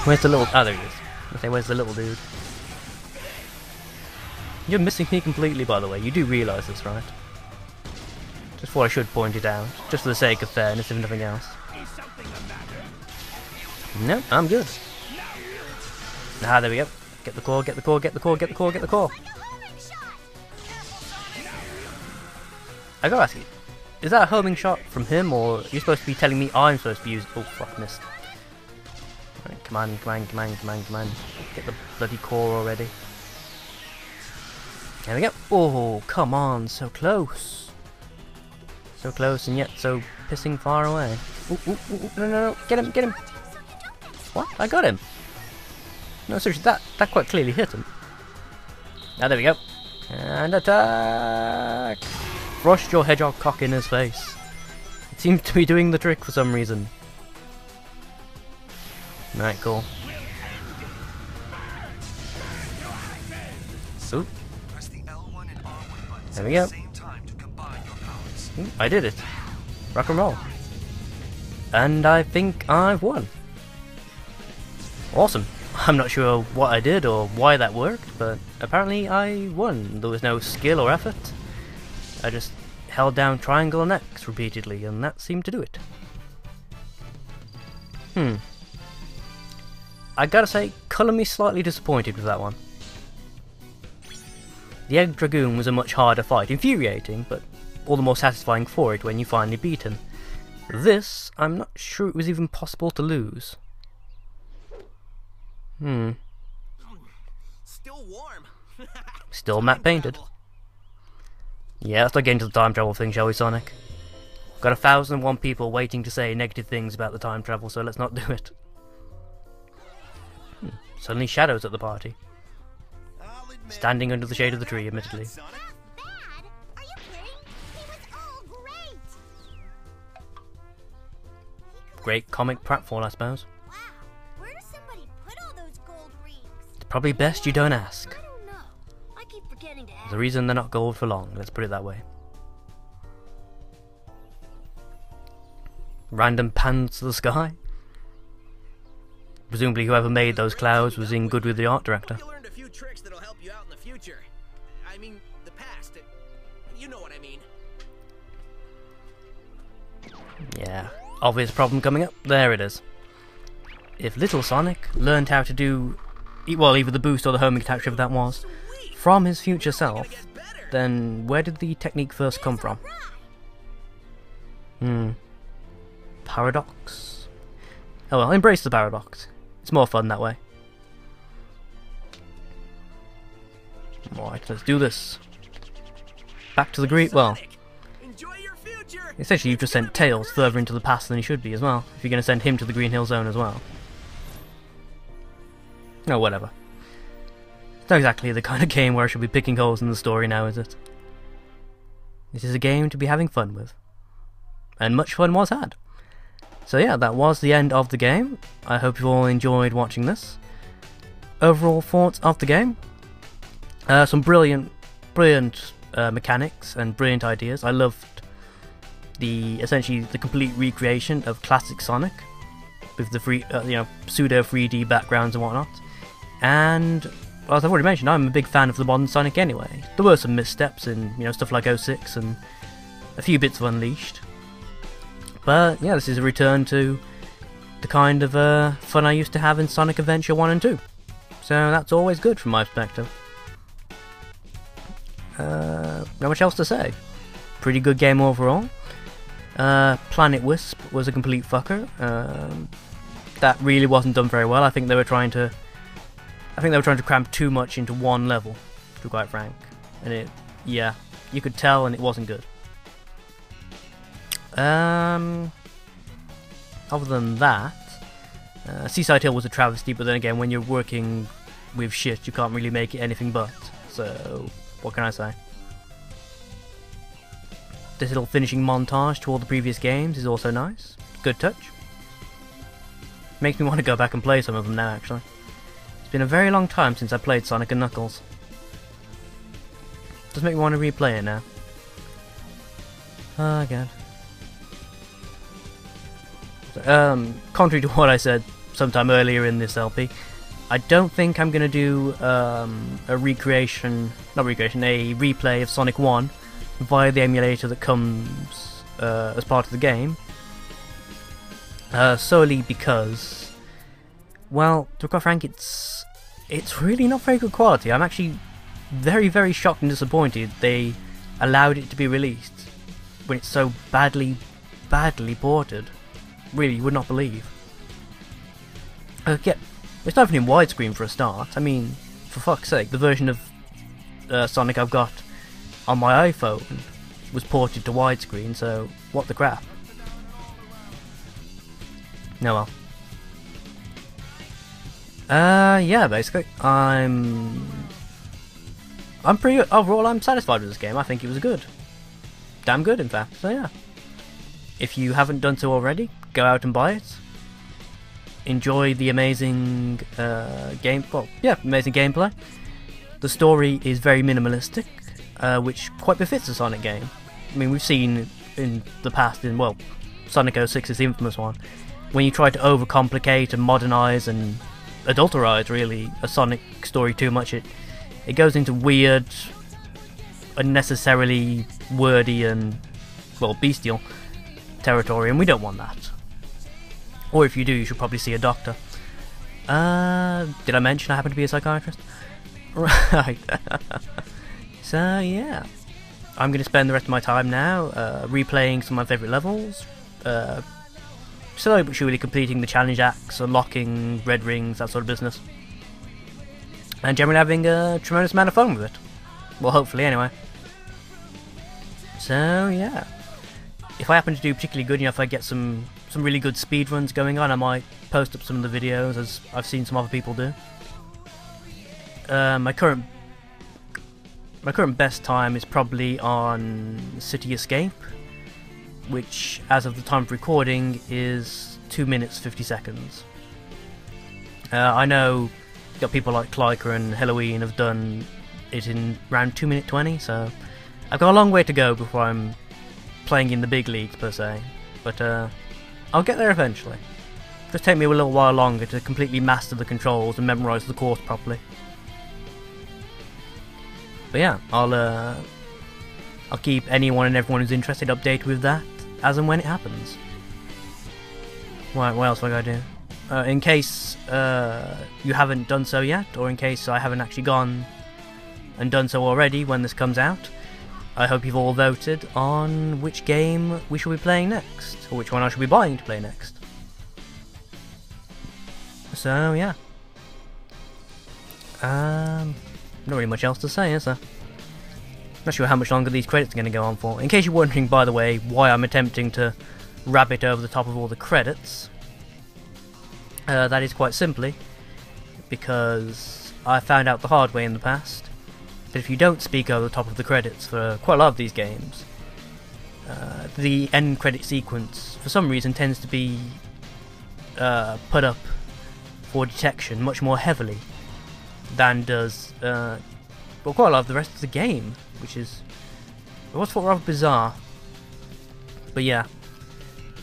Where's the little... Oh, there he is. I say, where's the little dude? You're missing me completely, by the way. You do realise this, right? Just thought I should point it out. Just for the sake of fairness, if nothing else. No, I'm good. Ah, there we go. Get the core, get the core, get the core, get the core, get the core. I gotta ask you, is that a homing shot from him, or are you supposed to be telling me I'm supposed to be using... Oh, fuck, missed. Right, come on, come on, come on, come on, come on. Get the bloody core already. There we go. Oh, come on, so close. So close and yet so pissing far away. Ooh, ooh, ooh, no, no, no, get him, get him. What? I got him. No, seriously, that quite clearly hit him. Ah, there we go. And attack! Thrust your hedgehog cock in his face. It seems to be doing the trick for some reason. Right, cool. Ooh. There we go. Ooh, I did it. Rock and roll. And I think I've won. Awesome. I'm not sure what I did or why that worked, but apparently I won. There was no skill or effort. I just held down triangle and X repeatedly, and that seemed to do it. I gotta say, colour me slightly disappointed with that one. The Egg Dragoon was a much harder fight, infuriating, but all the more satisfying for it when you finally beat him. This, I'm not sure it was even possible to lose. Still warm. Still matte painted. Yeah, let's not get into the time travel thing, shall we, Sonic? Got 1,001 people waiting to say negative things about the time travel, so let's not do it. Suddenly Shadow's at the party. Standing under the shade of the tree, admittedly. Great comic pratfall, I suppose. Wow, where does somebody put all those gold rings? It's probably best you don't ask. I don't know. I keep forgetting to ask. There's a reason they're not gold for long, let's put it that way. Random pans to the sky. Presumably whoever made those clouds was in good with the art director. You learned a few tricks that'll help you out in the future. I mean, the past. You know what I mean. Yeah, obvious problem coming up. There it is. If little Sonic learned how to do, well, either the boost or the homing attack, whatever that was, from his future self, then where did the technique first come from? Paradox? Oh well, embrace the paradox. It's more fun that way. Alright, let's do this. Back to the Greek, well, essentially you've just sent Tails further into the past than he should be as well, if you're going to send him to the Green Hill Zone as well. Oh, whatever. It's not exactly the kind of game where I should be picking holes in the story now, is it? This is a game to be having fun with. And much fun was had. So yeah, that was the end of the game. I hope you all enjoyed watching this. Overall thoughts of the game? Some brilliant mechanics and brilliant ideas. I loved essentially the complete recreation of classic Sonic with the pseudo 3D backgrounds and whatnot. And as I've already mentioned, I'm a big fan of the modern Sonic anyway. There were some missteps in stuff like 06 and a few bits of Unleashed. But yeah, this is a return to the kind of fun I used to have in Sonic Adventure 1 and 2. So that's always good from my perspective. Not much else to say. Pretty good game overall. Planet Wisp was a complete fucker. That really wasn't done very well. I think they were trying to cram too much into one level, to be quite frank. And yeah, you could tell, and it wasn't good. Other than that, Seaside Hill was a travesty, but then again, when you're working with shit, you can't really make it anything but. So, what can I say? This little finishing montage to all the previous games is also nice. Good touch. Makes me want to go back and play some of them now, actually. It's been a very long time since I played Sonic and Knuckles. Does make me want to replay it now. Oh god. Contrary to what I said sometime earlier in this LP. I don't think I'm going to do a replay of Sonic 1 via the emulator that comes as part of the game. Solely because, well, to be quite frank, it's really not very good quality. I'm actually very, very shocked and disappointed they allowed it to be released when it's so badly ported. Really, you would not believe. Yeah, it's not even in widescreen for a start. I mean, for fuck's sake, the version of Sonic I've got on my iPhone was ported to widescreen, so what the crap. No, well. Yeah, basically, I'm pretty good. Overall, I'm satisfied with this game. I think it was good. Damn good, in fact. So yeah. If you haven't done so already, go out and buy it. Enjoy the amazing amazing gameplay. The story is very minimalistic, which quite befits a Sonic game. I mean, we've seen in the past, well, Sonic 06 is the infamous one, when you try to overcomplicate and modernise and adulterize, really, a Sonic story too much, it goes into weird, unnecessarily wordy and, well, bestial territory, and we don't want that. Or if you do, you should probably see a doctor. Did I mention I happen to be a psychiatrist? Right. So yeah, I'm going to spend the rest of my time now replaying some of my favourite levels, slowly but surely completing the challenge acts, unlocking red rings, that sort of business, and generally having a tremendous amount of fun with it. Well, hopefully anyway. So yeah, if I happen to do particularly good, if I get some really good speed runs going on, I might post up some of the videos, as I've seen some other people do. My current best time is probably on City Escape, which, as of the time of recording, is 2 minutes 50 seconds. I know got people like Clyker and Halloween have done it in around 2 minute 20, so I've got a long way to go before I'm playing in the big leagues per se, but I'll get there eventually. Just take me a little while longer to completely master the controls and memorise the course properly. But yeah, I'll keep anyone and everyone who's interested updated with that as and when it happens. Right, what else have I got to do? In case you haven't done so yet, or in case I haven't actually gone and done so already when this comes out, I hope you've all voted on which game we should be playing next, or which one I should be buying to play next. So yeah, not really much else to say, is there? Not sure how much longer these credits are going to go on for. In case you're wondering, by the way, why I'm attempting to rabbit over the top of all the credits, that is quite simply because I found out the hard way in the past that if you don't speak over the top of the credits for quite a lot of these games, the end credit sequence for some reason tends to be put up for detection much more heavily than does well, quite a lot of the rest of the game, which is what's rather bizarre. But yeah,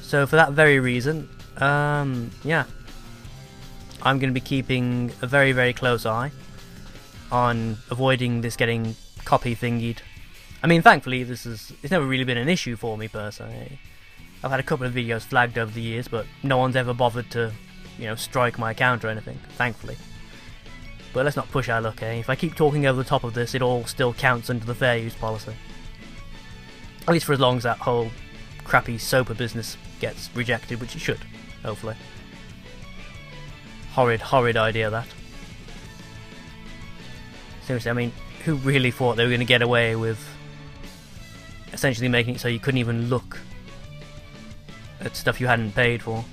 so for that very reason, yeah, I'm going to be keeping a very, very close eye on avoiding this getting copy thingied. I mean, thankfully, it's never really been an issue for me per se. I've had a couple of videos flagged over the years, but no one's ever bothered to, strike my account or anything, thankfully. But let's not push our luck, eh? If I keep talking over the top of this, it all still counts under the fair use policy. At least for as long as that whole crappy SOPA business gets rejected, which it should, hopefully. Horrid idea, that. Seriously, I mean, who really thought they were going to get away with essentially making it so you couldn't even look at stuff you hadn't paid for?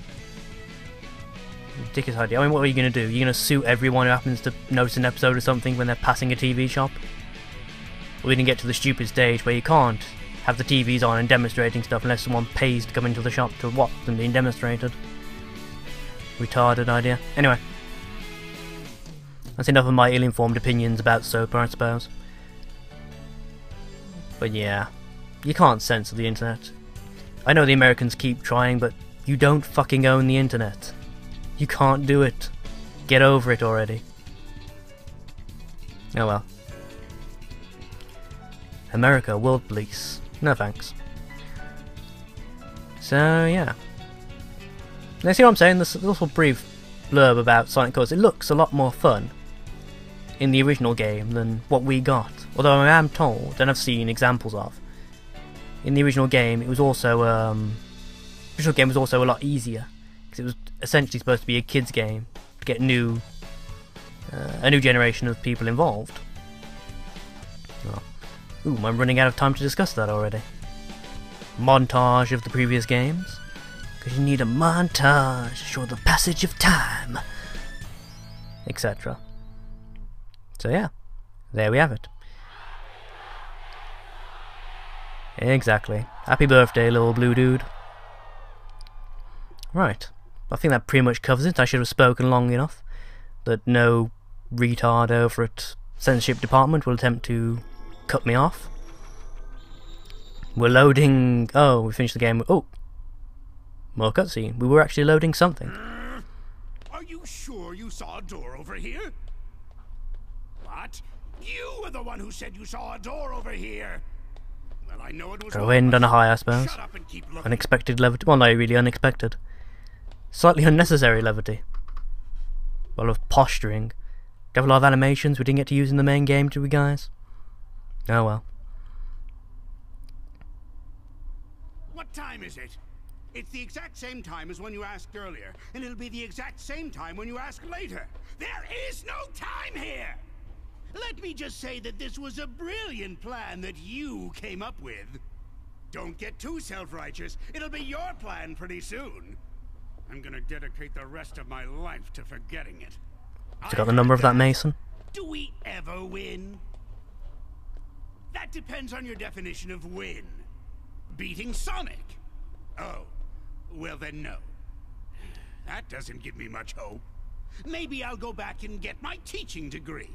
Ridiculous idea. I mean, what are you going to do? You're going to sue everyone who happens to notice an episode or something when they're passing a TV shop? Or we can get to the stupid stage where you can't have the TVs on and demonstrating stuff unless someone pays to come into the shop to watch them being demonstrated. Retarded idea. Anyway, that's enough of my ill-informed opinions about SOPA, I suppose. But yeah, you can't censor the internet. I know the Americans keep trying, but you don't fucking own the internet. You can't do it. Get over it already. Oh well. America, world police. No thanks. So yeah. Now see what I'm saying? This little brief blurb about Sonic Colors. It looks a lot more fun in the original game than what we got. Although I am told, and I've seen examples of, in the original game it was also a lot easier because it was essentially supposed to be a kids game to get a new generation of people involved. Oh. Ooh, I'm running out of time to discuss that already. Montage of the previous games, because you need a montage to show the passage of time, etc. So yeah, there we have it. Exactly. Happy birthday, little blue dude. Right. I think that pretty much covers it. I should have spoken long enough that no retard over at censorship department will attempt to cut me off. We're loading... Oh, we finished the game. Oh! More cutscene. We were actually loading something. Are you sure you saw a door over here? What? You were the one who said you saw a door over here! Well, I know it was... Go end on a high, I suppose. Shut up and keep looking. Unexpected levity. Well, no, really unexpected. Slightly unnecessary levity. A lot of posturing. Got a lot of animations we didn't get to use in the main game, did we, guys? Oh well. What time is it? It's the exact same time as when you asked earlier, and it'll be the exact same time when you ask later. There is no time here! Let me just say that this was a brilliant plan that you came up with. Don't get too self-righteous. It'll be your plan pretty soon. I'm gonna dedicate the rest of my life to forgetting it. You got the number of that Mason? Do we ever win? That depends on your definition of win. Beating Sonic? Oh, well then no. That doesn't give me much hope. Maybe I'll go back and get my teaching degree.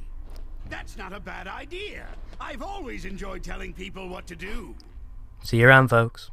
That's not a bad idea. I've always enjoyed telling people what to do. See you around, folks.